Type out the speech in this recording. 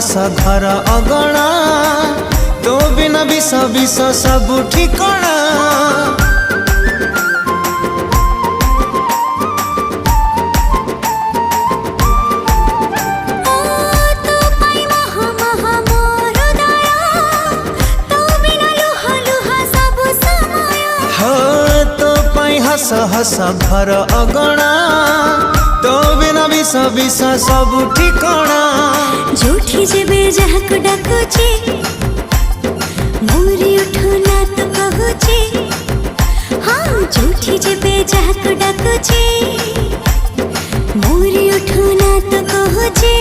हस घर अगणा तो बिना विष विष सब ठिकणा। हस हस घर अगणा तो बिना विष विष सब ठिकणा। जोठी जेबे जहाक डाकुची मोरी उठो ना तो कहूची। हाँ जोठी जेबे जहाक डाकुची मोरी उठो ना तो कहूची।